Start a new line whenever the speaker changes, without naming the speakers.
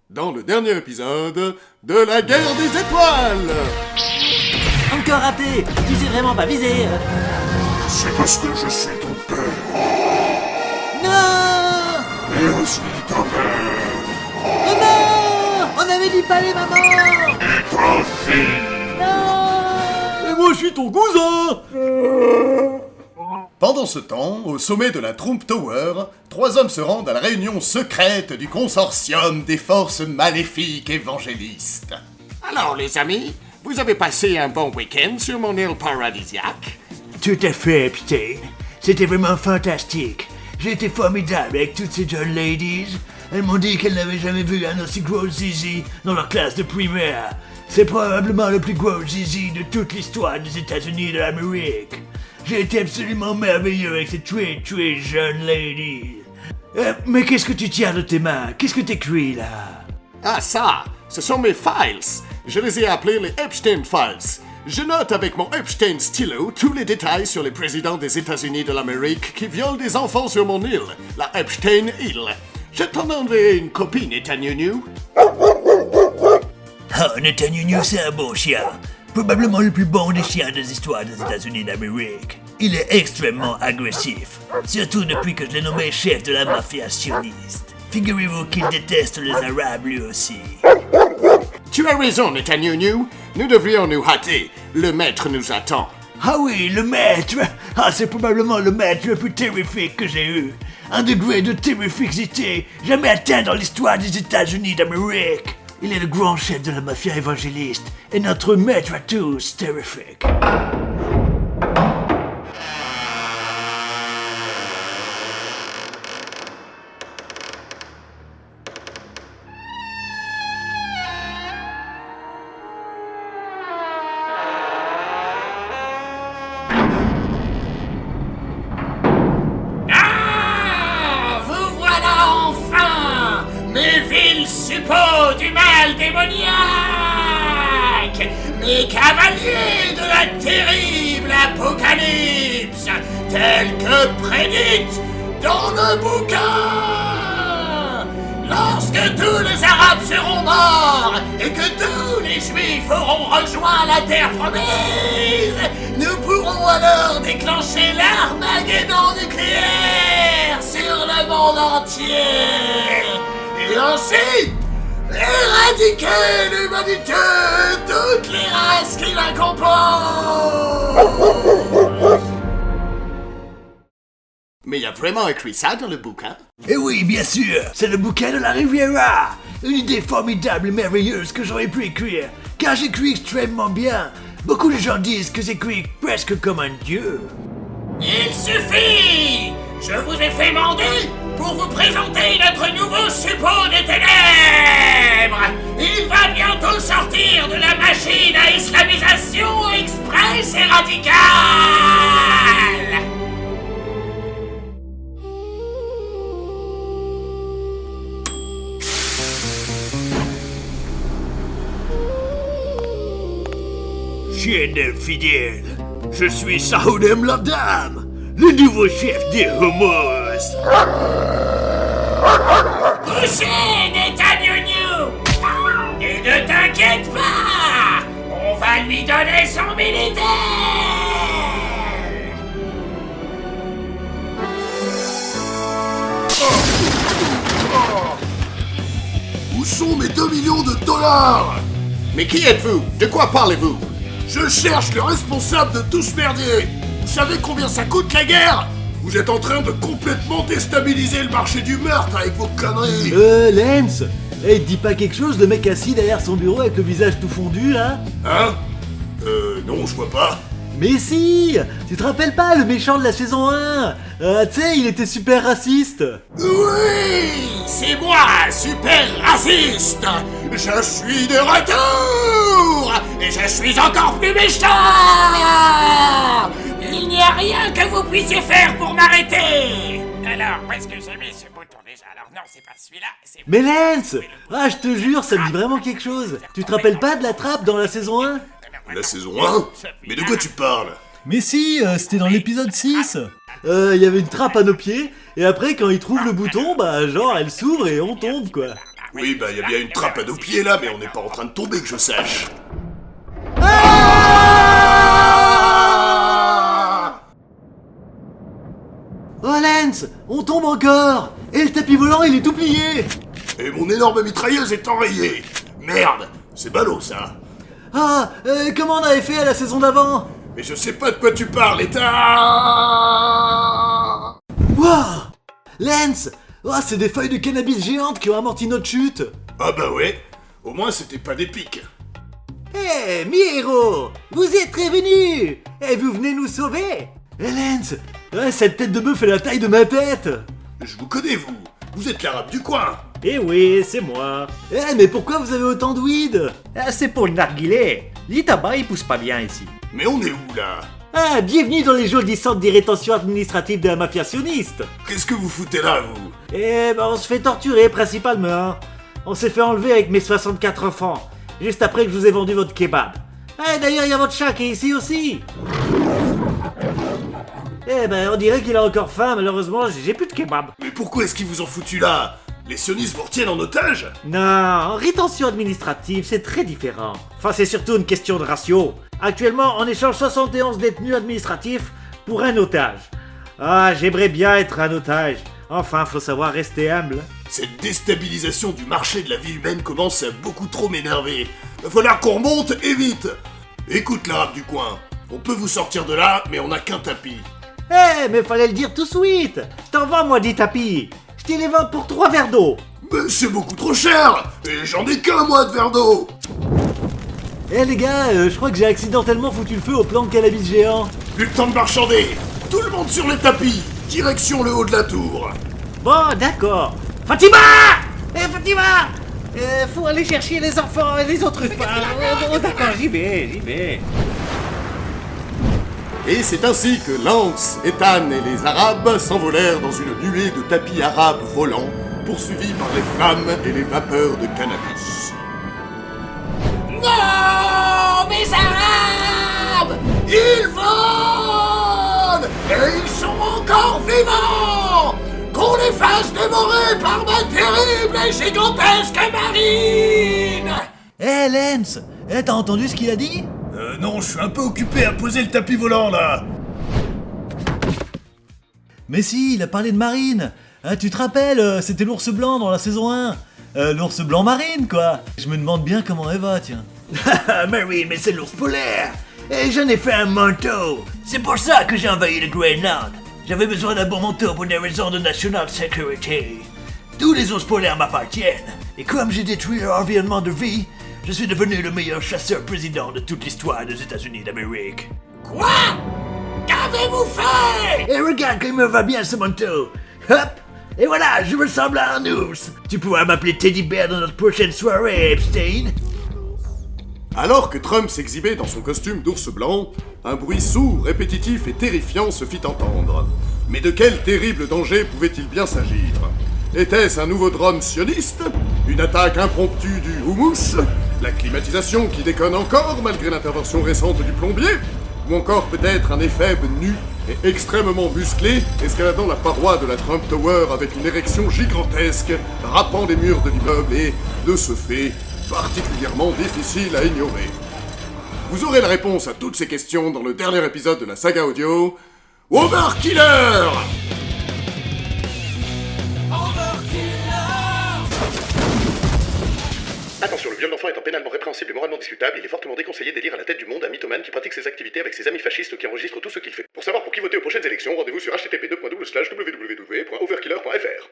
dans le dernier épisode de la guerre des étoiles.
Encore raté. Tu sais vraiment pas viser.
C'est parce que je suis ton père.
Non.
Et aussi ta mère.
Oh non. On avait dit pas les mamans.
Et ta fille.
Non.
Et moi je suis ton cousin.
Pendant ce temps, au sommet de la Trump Tower, 3 hommes se rendent à la réunion secrète du consortium des forces maléfiques évangélistes.
Alors les amis, vous avez passé un bon week-end sur mon île paradisiaque?
Tout à fait, Epstein. C'était vraiment fantastique. J'ai été formidable avec toutes ces jeunes ladies. Elles m'ont dit qu'elles n'avaient jamais vu un aussi gros zizi dans leur classe de primaire. C'est probablement le plus gros zizi de toute l'histoire des États-Unis de l'Amérique. J'ai été absolument merveilleux avec ces très jeunes ladies. Mais qu'est-ce que tu tiens de tes mains? Qu'est-ce que t'écris là?
Ah ça, ce sont mes files. Je les ai appelés les Epstein Files. Je note avec mon Epstein stylo tous les détails sur les présidents des États-Unis de l'Amérique qui violent des enfants sur mon île, la Epstein Île. Je t'en enverrai une copie, Netanyahu.
Oh, Netanyahu, c'est un bon chien. Probablement le plus bon des chiens des histoires des États-Unis d'Amérique. Il est extrêmement agressif, surtout depuis que je l'ai nommé chef de la mafia sioniste. Figurez-vous qu'il déteste les Arabes lui aussi.
Tu as raison, Netanyahu. Nous devrions nous hâter. Le maître nous attend.
Ah oui, le maître! Ah, c'est probablement le maître le plus terrifique que j'ai eu. Un degré de terrificité jamais atteint dans l'histoire des États-Unis d'Amérique. Il est le grand chef de la mafia évangéliste et notre maître à tous terrifique.
Mes vils suppôts du mal démoniaque, mes cavaliers de la terrible apocalypse, tels que prédite dans le bouquin. Lorsque tous les Arabes seront morts et que tous les Juifs auront rejoint la terre promise, nous pourrons alors déclencher l'Armageddon nucléaire sur le monde entier. Et ainsi, éradiquer l'humanité et toutes les races qui la composent.
Mais il y a vraiment écrit ça dans le bouquin?
Eh oui, bien sûr, c'est le bouquin de la Riviera. Une idée formidable et merveilleuse que j'aurais pu écrire, car j'écris extrêmement bien. Beaucoup de gens disent que j'écris presque comme un dieu.
Il suffit! Je vous ai fait mander pour vous présenter notre nouveau suppôt des ténèbres! Il va bientôt sortir de la machine à islamisation express et radicale!
Chien fidèle, je suis Sahoudem Ladam, le nouveau chef des Homos.
Poussez, Netanyahu! Et ne t'inquiète pas! On va lui donner son militaire!
Où sont mes 2 millions de dollars?
Mais qui êtes-vous? De quoi parlez-vous?
Je cherche le responsable de tout ce merdier. Vous savez combien ça coûte la guerre? Vous êtes en train de complètement déstabiliser le marché du meurtre avec vos conneries.
Lance, il te dit pas quelque chose, le mec assis derrière son bureau avec le visage tout fondu, là?
Hein? Non, je vois pas.
Mais si! Tu te rappelles pas, le méchant de la saison 1? Tu sais, il était super raciste.
Oui! C'est moi, super raciste! Je suis de retour! Et je suis encore plus méchant! Il n'y a rien que vous puissiez faire pour m'arrêter! Alors, où est-ce que j'ai mis ce bouton déjà? Alors non, c'est pas celui-là, c'est...
Mais Lance! Ah, je te jure, ça me dit vraiment quelque chose. Tu te rappelles pas de la trappe dans la saison 1?
La saison 1? Mais de quoi tu parles?
Mais si, c'était dans l'épisode 6. Il y avait une trappe à nos pieds, et après, quand ils trouvent le bouton, bah genre, elle s'ouvre et on tombe, quoi.
Oui, bah y a bien une trappe à nos pieds là, mais on n'est pas en train de tomber que je sache.
Oh Lance, on tombe encore. Et le tapis volant, il est tout plié.
Et mon énorme mitrailleuse est enrayée. Merde, c'est ballot ça.
Ah, comment on avait fait à la saison d'avant?
Mais je sais pas de quoi tu parles, état.
Wouah, Lance, oh, c'est des feuilles de cannabis géantes qui ont amorti notre chute.
Ah bah ouais, au moins c'était pas des pics.
Eh, mi héros, vous êtes prévenus. Et vous venez nous sauver. Eh Lance, ouais, cette tête de bœuf fait la taille de ma tête.
Je vous connais, vous. Vous êtes l'arabe du coin.
Eh oui, c'est moi.
Eh, mais pourquoi vous avez autant de weed?
Ah, c'est pour le narguilé. Les tabacs, ils poussent pas bien ici.
Mais on est où là?
Ah, bienvenue dans les jolis centres des rétentions administratives de la mafia sioniste.
Qu'est-ce que vous foutez là, vous?
Eh ben, on se fait torturer principalement. On s'est fait enlever avec mes 64 enfants, juste après que je vous ai vendu votre kebab. Eh, d'ailleurs, il y a votre chat qui est ici aussi. Eh ben, on dirait qu'il a encore faim, malheureusement, j'ai plus de kebab.
Mais pourquoi est-ce qu'ils vous ont foutu là? Les sionistes vous retiennent en otage?
Non, rétention administrative, c'est très différent. Enfin, c'est surtout une question de ratio. Actuellement, on échange 71 détenus administratifs pour un otage. Ah, j'aimerais bien être un otage. Enfin, faut savoir rester humble.
Cette déstabilisation du marché de la vie humaine commence à beaucoup trop m'énerver. Va falloir qu'on remonte et vite. Écoute l'arabe du coin, on peut vous sortir de là, mais on n'a qu'un tapis.
Eh, mais fallait le dire tout de suite. Je t'en vends, moi, 10 tapis. Je te les vends pour 3 verres d'eau.
Mais c'est beaucoup trop cher. Et j'en ai qu'un, moi, de verre d'eau.
Eh les gars, je crois que j'ai accidentellement foutu le feu au plan de cannabis géant.
Plus le temps de marchander. Tout le monde sur les tapis. Direction le haut de la tour.
Bon, d'accord. Fatima! Eh, Fatima! Faut aller chercher les enfants et les autres femmes. Oh, d'accord, j'y vais.
Et c'est ainsi que Lance, Ethan et les Arabes s'envolèrent dans une nuée de tapis arabes volants, poursuivis par les flammes et les vapeurs de cannabis.
Non, mes Arabes! Ils volent! Et ils sont encore vivants! Qu'on les fasse dévorer par ma terrible et gigantesque marine!
Eh Lance, t'as entendu ce qu'il a dit?
Non, je suis un peu occupé à poser le tapis volant, là.
Mais si, il a parlé de marine. Ah, tu te rappelles, c'était l'ours blanc dans la saison 1. L'ours blanc marine, quoi. Je me demande bien comment elle va, tiens.
Marine, mais c'est l'ours polaire. Et j'en ai fait un manteau.
C'est pour ça que j'ai envahi le Groenland. J'avais besoin d'un bon manteau pour des raisons de national security. Tous les ours polaires m'appartiennent. Et comme j'ai détruit leur environnement de vie, je suis devenu le meilleur chasseur-président de toute l'histoire des États-Unis d'Amérique.
Quoi? Qu'avez-vous fait?
Et regarde comme me va bien ce manteau. Hop. Et voilà, je ressemble à un ours. Tu pourras m'appeler Teddy Bear dans notre prochaine soirée, Epstein.
Alors que Trump s'exhibait dans son costume d'ours blanc, un bruit sourd, répétitif et terrifiant se fit entendre. Mais de quel terrible danger pouvait-il bien s'agir? Était-ce un nouveau drone sioniste? Une attaque impromptue du houmous? La climatisation qui déconne encore malgré l'intervention récente du plombier? Ou encore peut-être un éphèbe nu et extrêmement musclé escaladant la paroi de la Trump Tower avec une érection gigantesque, rappant les murs de l'immeuble et, de ce fait, particulièrement difficile à ignorer? Vous aurez la réponse à toutes ces questions dans le dernier épisode de la saga audio Overkiller! Attention, le viol d'enfant étant pénalement répréhensible et moralement discutable, il est fortement déconseillé d'élire à la tête du monde un mythomane qui pratique ses activités avec ses amis fascistes qui enregistrent tout ce qu'il fait. Pour savoir pour qui voter aux prochaines élections, rendez-vous sur http://www.overkiller.fr.